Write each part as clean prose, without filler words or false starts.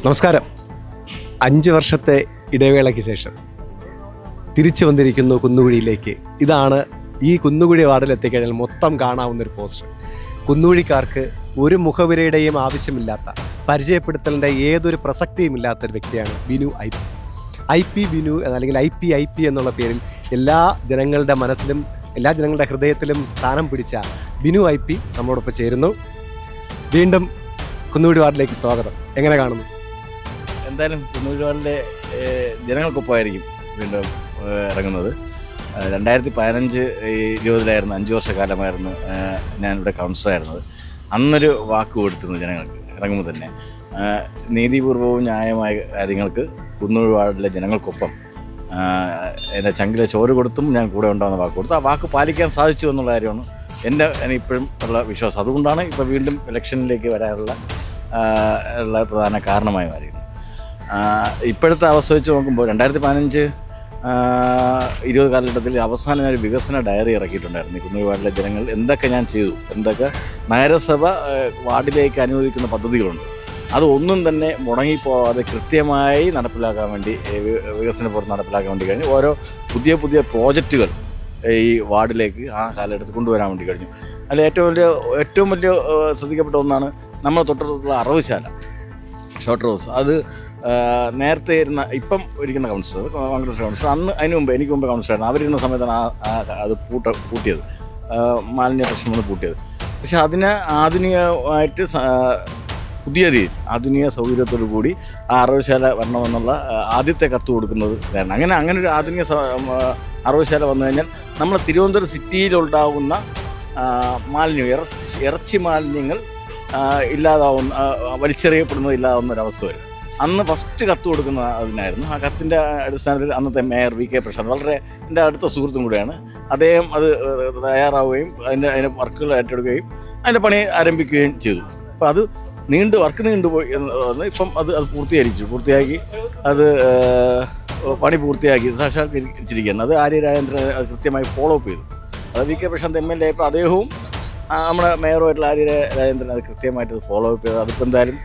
നമസ്കാരം. 5 വർഷത്തെ ഇടവേളയ്ക്ക് ശേഷം തിരിച്ചു വന്നിരിക്കുന്നു കുന്നുകുഴിയിലേക്ക്. ഇതാണ് ഈ കുന്നുകുഴി വാർഡിൽ എത്തിക്കഴിഞ്ഞാൽ മൊത്തം കാണാവുന്നൊരു പോസ്റ്റർ. കുന്നുകുഴിക്കാർക്ക് ഒരു മുഖവിരയുടെയും ആവശ്യമില്ലാത്ത, പരിചയപ്പെടുത്തലിൻ്റെ ഏതൊരു പ്രസക്തിയുമില്ലാത്തൊരു വ്യക്തിയാണ് ബിനു ഐ പി ബിനു, അല്ലെങ്കിൽ ഐ പി എന്നുള്ള പേരിൽ എല്ലാ ജനങ്ങളുടെ മനസ്സിലും എല്ലാ ജനങ്ങളുടെ ഹൃദയത്തിലും സ്ഥാനം പിടിച്ച ബിനു ഐ നമ്മളോടൊപ്പം ചേരുന്നു. വീണ്ടും കുന്നുകുഴി വാർഡിലേക്ക് സ്വാഗതം. എങ്ങനെ കാണുന്നു? എന്തായാലും കുന്നുകുഴിവാറിലെ ജനങ്ങൾക്കൊപ്പമായിരിക്കും വീണ്ടും ഇറങ്ങുന്നത്. 2015-20 5 വർഷക്കാലമായിരുന്നു ഞാനിവിടെ കൗൺസിലറായിരുന്നത്. അന്നൊരു വാക്ക് കൊടുത്തിരുന്നു ജനങ്ങൾക്ക് ഇറങ്ങുമ്പോൾ തന്നെ. നീതിപൂർവവും ന്യായമായ കാര്യങ്ങൾക്ക് കുന്നുകുഴി വാർഡിലെ ജനങ്ങൾക്കൊപ്പം എൻ്റെ ചങ്കിലെ ചോറ് കൊടുത്തും ഞാൻ കൂടെ ഉണ്ടാകുന്ന വാക്ക് കൊടുത്തു. ആ വാക്ക് പാലിക്കാൻ സാധിച്ചു എന്നുള്ള കാര്യമാണ് എൻ്റെ ഇപ്പോഴും ഉള്ള വിശ്വാസം. അതുകൊണ്ടാണ് ഇപ്പോൾ വീണ്ടും ഇലക്ഷനിലേക്ക് വരാനുള്ള പ്രധാന കാരണമായി മാറിയത്. ഇപ്പോഴത്തെ അവസ്ഥ വെച്ച് നോക്കുമ്പോൾ 2015-20 കാലഘട്ടത്തിൽ അവസാനം ഒരു വികസന ഡയറി ഇറക്കിയിട്ടുണ്ടായിരുന്നു. കുന്നുകുഴി വാർഡിലെ ജനങ്ങൾ എന്തൊക്കെ ഞാൻ ചെയ്തു, എന്തൊക്കെ നഗരസഭ വാർഡിലേക്ക് അനുവദിക്കുന്ന പദ്ധതികളുണ്ട്, അതൊന്നും തന്നെ മുടങ്ങിപ്പോവാതെ കൃത്യമായി നടപ്പിലാക്കാൻ വേണ്ടി, വികസന പുറത്ത് നടപ്പിലാക്കാൻ വേണ്ടി കഴിഞ്ഞു. ഓരോ പുതിയ പ്രോജക്റ്റുകൾ ഈ വാർഡിലേക്ക് ആ കാലഘട്ടത്തിൽ കൊണ്ടുവരാൻ വേണ്ടി കഴിഞ്ഞു. അതിൽ ഏറ്റവും വലിയ ശ്രദ്ധിക്കപ്പെട്ട ഒന്നാണ് നമ്മൾ തൊട്ടടുത്തുള്ള അറവുശാല, ഷോർട്ട് റോസ്. അത് നേരത്തെ ഇരുന്ന ഇപ്പം ഇരിക്കുന്ന കൗൺസിലർ, കോൺഗ്രസ് കൗൺസിലർ, അതിന് മുമ്പ് എനിക്ക് മുമ്പ് കൗൺസിലറായിരുന്നു. അവരിരുന്ന സമയത്താണ് അത് പൂട്ടിയത്, മാലിന്യ പ്രശ്നം കൊണ്ട് പൂട്ടിയത്. പക്ഷെ അതിനെ ആധുനികമായിട്ട് പുതിയ രീതിയിൽ ആധുനിക സൗകര്യത്തോടു കൂടി ആ അറവുശാല വരണമെന്നുള്ള ആദ്യത്തെ കത്ത് കൊടുക്കുന്നത് കാരണം. അങ്ങനെ ഒരു ആധുനിക അറവുശാല വന്നു കഴിഞ്ഞാൽ നമ്മൾ തിരുവനന്തപുരം സിറ്റിയിലുണ്ടാകുന്ന മാലിന്യം, ഇറച്ചി മാലിന്യങ്ങൾ വലിച്ചെറിയപ്പെടുന്നത് ഇല്ലാതാവുന്ന ഒരവസ്ഥ വരും. അന്ന് ഫസ്റ്റ് കത്ത് കൊടുക്കുന്ന അതിനായിരുന്നു. ആ കത്തിൻ്റെ അടിസ്ഥാനത്തിൽ അന്നത്തെ മേയർ വി കെ പ്രശാന്ത്, വളരെ എൻ്റെ അടുത്ത സുഹൃത്തും കൂടെയാണ്, അദ്ദേഹം അത് തയ്യാറാവുകയും അതിൻ്റെ വർക്കുകൾ ഏറ്റെടുക്കുകയും അതിൻ്റെ പണി ആരംഭിക്കുകയും ചെയ്തു. അപ്പോൾ അത് വർക്ക് നീണ്ടുപോയി എന്ന് ഇപ്പം അത് പൂർത്തിയാക്കി അത് പണി പൂർത്തിയാക്കി സാക്ഷാത്കരിച്ചിരിക്കുകയാണ്. അത് ആര്യ രാജേന്ദ്രൻ കൃത്യമായി ഫോളോ അപ്പ് ചെയ്തു. അത് വി കെ പ്രശാന്ത് MLA ഇപ്പോൾ അദ്ദേഹവും നമ്മുടെ മേയറുമായിട്ടുള്ള ആര്യ രാജേന്ദ്രൻ അത് കൃത്യമായിട്ട് ഫോളോ അപ്പ് ചെയ്തു. അതിപ്പോൾ എന്തായാലും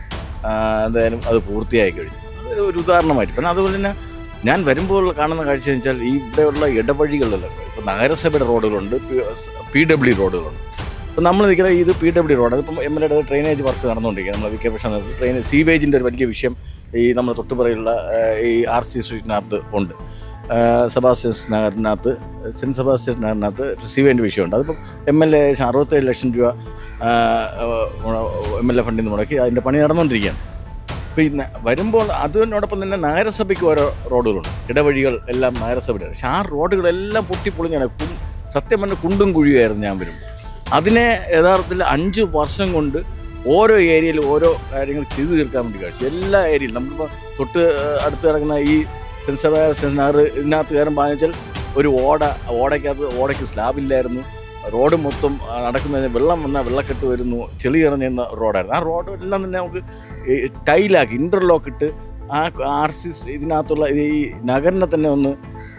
അത് പൂർത്തിയായി കഴിഞ്ഞു. അതൊരു ഉദാഹരണമായിട്ട്. പിന്നെ അതുപോലെ തന്നെ ഞാൻ വരുമ്പോൾ കാണുന്ന കാഴ്ച വെച്ചാൽ ഈ ഇവിടെയുള്ള ഇടവഴികളിലല്ല, ഇപ്പോൾ നഗരസഭയുടെ റോഡുകളുണ്ട്, PW റോഡുകളുണ്ട്. ഇപ്പം നമ്മൾ നിൽക്കുന്നത് ഇത് PW റോഡ്. അതിപ്പം MLA ഡ്രെയിനേജ് വർക്ക് നടന്നുകൊണ്ടിരിക്കുക. നമ്മൾ വി കെ പ്രശാന്ത് സീവേജിൻ്റെ ഒരു വലിയ വിഷയം ഈ നമ്മൾ തൊട്ടുപുറയുള്ള ഈ RC സ്ട്രീറ്റിനകത്ത് ഉണ്ട്. സെബാസ്റ്റ്യൻ നഗറിനകത്ത്, സെൻറ്റ് സെബാസ്റ്റ്യൻ നഗറിനകത്ത് സീവേജിൻ്റെ വിഷയമുണ്ട്. അതിപ്പം MLA 67 ലക്ഷം രൂപ MLA ഫണ്ടിൽ നിന്ന് മുടക്കി അതിൻ്റെ പണി നടന്നുകൊണ്ടിരിക്കുകയാണ്. പിന്നെ വരുമ്പോൾ അതിനോടൊപ്പം തന്നെ നഗരസഭയ്ക്ക് ഓരോ റോഡുകളുണ്ട്, ഇടവഴികൾ എല്ലാം നഗരസഭയുടെ. പക്ഷെ ആ റോഡുകളെല്ലാം പൊട്ടിപ്പൊളിഞ്ഞാണ്. സത്യം പറഞ്ഞ കുണ്ടും കുഴിയായിരുന്നു ഞാൻ വരുമ്പോൾ. അതിനെ യഥാർത്ഥത്തിൽ 5 വർഷം കൊണ്ട് ഓരോ ഏരിയയിൽ ഓരോ കാര്യങ്ങൾ ചെയ്തു തീർക്കാൻ വേണ്ടി കഴിച്ചു. എല്ലാ ഏരിയയിലും നമ്മളിപ്പോൾ തൊട്ട് അടുത്ത് കിടക്കുന്ന ഈ സെൻറ്റ് സെബാസ്റ്റ്യൻ നഗർ, ഇതിനകത്ത് കയറുമ്പോൾ വെച്ചാൽ ഒരു ഓടയ്ക്ക് സ്ലാബില്ലായിരുന്നു. റോഡ് മൊത്തം നടക്കുന്നതിന് വെള്ളം വന്നാൽ വെള്ളക്കെട്ട് വരുന്നു, ചെളി ഇറങ്ങുന്ന റോഡായിരുന്നു. ആ റോഡ് എല്ലാം തന്നെ നമുക്ക് ടൈലാക്കി ഇൻ്റർലോക്ക് ഇട്ട് ആ RC ഇതിനകത്തുള്ള ഈ നഗറിനെ തന്നെ ഒന്ന്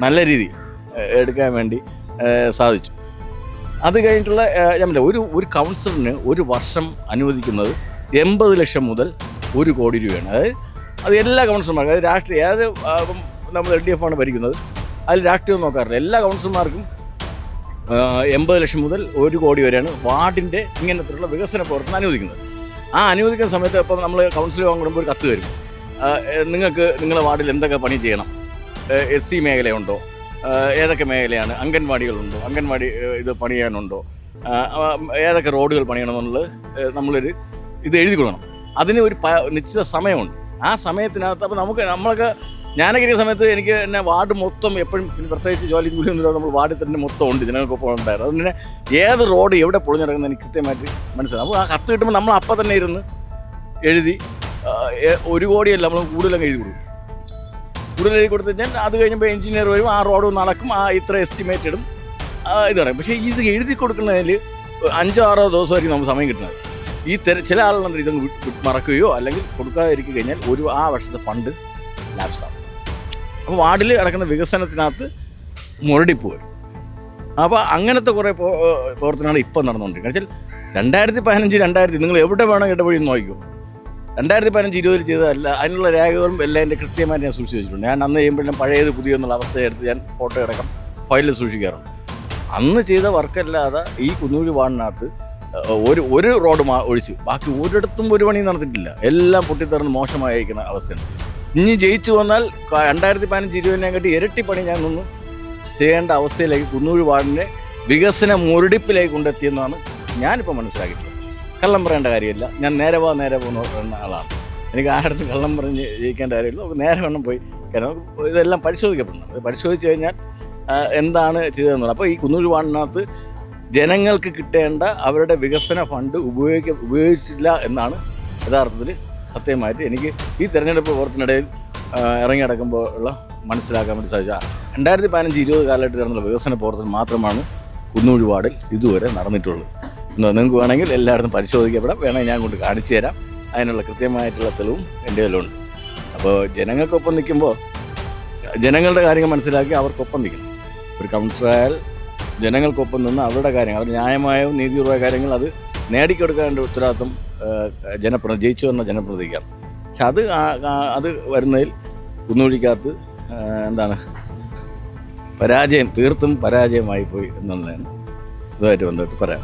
നല്ല രീതി എടുക്കാൻ വേണ്ടി സാധിച്ചു. അത് കഴിഞ്ഞിട്ടുള്ള ഒരു കൗൺസിലറിന് ഒരു വർഷം അനുവദിക്കുന്നത് 80 ലക്ഷം മുതൽ 1 കോടി രൂപയാണ്. അത് എല്ലാ കൗൺസിലർമാർക്കും, അത് രാഷ്ട്രീയ നമ്മൾ LDF ആണ് ഭരിക്കുന്നത്, അതിൽ രാഷ്ട്രീയം നോക്കാറില്ല. എല്ലാ കൗൺസിലർമാർക്കും 80 ലക്ഷം മുതൽ 1 കോടി വരെയാണ് വാർഡിൻ്റെ ഇങ്ങനത്തെയുള്ള വികസന പ്രവർത്തനം അനുവദിക്കുന്നത്. ആ അനുവദിക്കുന്ന സമയത്ത് ഇപ്പോൾ നമ്മൾ കൗൺസിൽ വാങ്ങുമ്പോൾ ഒരു കത്ത് വരും, നിങ്ങൾക്ക് നിങ്ങളുടെ വാർഡിൽ എന്തൊക്കെ പണി ചെയ്യണം, SC മേഖലയുണ്ടോ, ഏതൊക്കെ മേഖലയാണ്, അംഗൻവാടികളുണ്ടോ, അംഗൻവാടി ഇത് പണിയാനുണ്ടോ, ഏതൊക്കെ റോഡുകൾ പണിയണമെന്നുള്ളത് നമ്മളൊരു ഇത് എഴുതി കൊടുക്കണം. അതിന് ഒരു നിശ്ചിത സമയമുണ്ട്. ആ സമയത്തിനകത്ത് അപ്പോൾ നമ്മളൊക്കെ ഞാനൊക്കെ ഇരിക്കുന്ന സമയത്ത് എനിക്ക് എന്നെ വാർഡ് മൊത്തം എപ്പോഴും, പിന്നെ പ്രത്യേകിച്ച് ജോലി കൂലിയൊന്നുമില്ല, നമ്മൾ വാർഡിൽ തന്നെ മൊത്തം ഉണ്ട്, ജനങ്ങൾക്കൊപ്പം ഉണ്ടായിരുന്നു. അതുകൊണ്ട് ഏത് റോഡ് എവിടെ പൊളിഞ്ഞിറങ്ങുന്നത് എനിക്ക് കൃത്യമായിട്ട് മനസ്സിലാവും. അപ്പോൾ ആ കത്ത് കിട്ടുമ്പോൾ നമ്മൾ അപ്പം തന്നെ ഇരുന്ന് എഴുതി 1 കോടിയല്ല, നമ്മൾ കൂടുതലങ്ങ് എഴുതി കൊടുത്തു കഴിഞ്ഞാൽ അത് കഴിഞ്ഞപ്പോൾ എഞ്ചിനീയർ വരും, ആ റോഡ് നടക്കും, ആ ഇത്ര എസ്റ്റിമേറ്റ് ഇടും, ഇത് പറയും. പക്ഷേ ഇത് എഴുതി കൊടുക്കുന്നതിൽ 5-6 ദിവസമായിരിക്കും നമുക്ക് സമയം കിട്ടുന്നത്. ചില ആളുകളുണ്ട് ഇതങ്ങ് മറക്കുകയോ അല്ലെങ്കിൽ കൊടുക്കാതിരിക്കുക കഴിഞ്ഞാൽ ആ വർഷത്തെ ഫണ്ട് ലാപ്സാകും. അപ്പോൾ വാർഡിൽ നടക്കുന്ന വികസനത്തിനകത്ത് മുരടിപ്പ് വരും. അപ്പോൾ അങ്ങനത്തെ കുറേ പ്രവർത്തനമാണ് ഇപ്പം നടന്നുകൊണ്ടിരിക്കുന്നത്. വെച്ചാൽ 2015-2000 നിങ്ങൾ എവിടെ വേണം ഇടവഴി നോക്കിക്കോ, 2015-20 ചെയ്തതല്ല. അതിനുള്ള രേഖകളും എല്ലാം എൻ്റെ കൃത്യമായിട്ട് ഞാൻ സൂക്ഷിച്ച് വെച്ചിട്ടുണ്ട്. ഞാൻ അന്ന് ചെയ്യുമ്പോഴും പഴയത് പുതിയ എന്നുള്ള അവസ്ഥയെടുത്ത് ഞാൻ ഫോട്ടോ അടക്കം ഫയലിൽ സൂക്ഷിക്കാറുണ്ട്. അന്ന് ചെയ്ത വർക്കല്ലാതെ ഈ കുന്നൂഴി വാർഡിനകത്ത് ഒരു റോഡ് ഒഴിച്ച് ബാക്കി ഒരിടത്തും ഒരു പണി നടത്തിയിട്ടില്ല. എല്ലാം പൊട്ടിത്തെറിന്ന് മോശമായിരിക്കുന്ന അവസ്ഥയാണ്. ഇനി ജയിച്ചു വന്നാൽ 2015-20 ഇരട്ടി പണി ഞാൻ നിന്ന് ചെയ്യേണ്ട അവസ്ഥയിലേക്ക് കുന്നൂഴി വാർഡിനെ വികസന മുരടിപ്പിലേക്ക് കൊണ്ടെത്തിയെന്നാണ് ഞാനിപ്പോൾ മനസ്സിലാക്കിയിട്ടുള്ളത്. കള്ളം പറയേണ്ട കാര്യമില്ല. ഞാൻ നേരെ പോകുന്ന പറയുന്ന ആളാണ്. എനിക്ക് ആരുടെ കള്ളം പറഞ്ഞ് ജയിക്കേണ്ട കാര്യമില്ല. നേരെ വേണം പോയി. കാരണം ഇതെല്ലാം പരിശോധിക്കപ്പെടണം. അത് പരിശോധിച്ച് കഴിഞ്ഞാൽ എന്താണ് ചെയ്തതെന്നുള്ളത്. അപ്പോൾ ഈ കുന്നൂഴി വാർഡിനകത്ത് ജനങ്ങൾക്ക് കിട്ടേണ്ട അവരുടെ വികസന ഫണ്ട് ഉപയോഗിച്ചില്ല എന്നാണ് യഥാർത്ഥത്തിൽ സത്യമായിട്ട് എനിക്ക് ഈ തെരഞ്ഞെടുപ്പ് പ്രവർത്തനത്തിനിടയിൽ ഇറങ്ങി നടക്കുമ്പോൾ ഉള്ള മനസ്സിലാക്കാൻ വേണ്ടി സാധിച്ചു. 2015-20 കാലഘട്ടത്തിൽ നടന്ന വികസന പ്രവർത്തനം മാത്രമാണ് കുന്നൂഴി വാർഡിൽ ഇതുവരെ നടന്നിട്ടുള്ളത്. നിങ്ങൾക്ക് വേണമെങ്കിൽ എല്ലായിടത്തും പരിശോധിക്കപ്പെടാം. വേണമെങ്കിൽ ഞാൻ കൊണ്ട് കാണിച്ചു തരാം. അതിനുള്ള കൃത്യമായിട്ടുള്ള തെളിവും എൻ്റെ കയ്യിലുണ്ട്. അപ്പോൾ ജനങ്ങൾക്കൊപ്പം നിൽക്കുമ്പോൾ ജനങ്ങളുടെ കാര്യങ്ങൾ മനസ്സിലാക്കി അവർക്കൊപ്പം നിൽക്കണം. ഒരു കൗൺസിലറായാൽ ജനങ്ങൾക്കൊപ്പം നിന്ന് അവരുടെ കാര്യങ്ങൾ, അവർ ന്യായമായവും നീതിപൂർവമായ കാര്യങ്ങൾ അത് നേടിക്കൊടുക്കേണ്ട ഉത്തരവാദിത്വം ജയിച്ചു വന്ന ജനപ്രതിനിധിക്കാണ്. പക്ഷെ അത് വരുന്നതിൽ കുന്നൂഴിക്കകത്ത് തീർത്തും പരാജയമായി പോയി എന്നുള്ളതാണ് ഇതുമായിട്ട് ബന്ധപ്പെട്ട് പറയാം.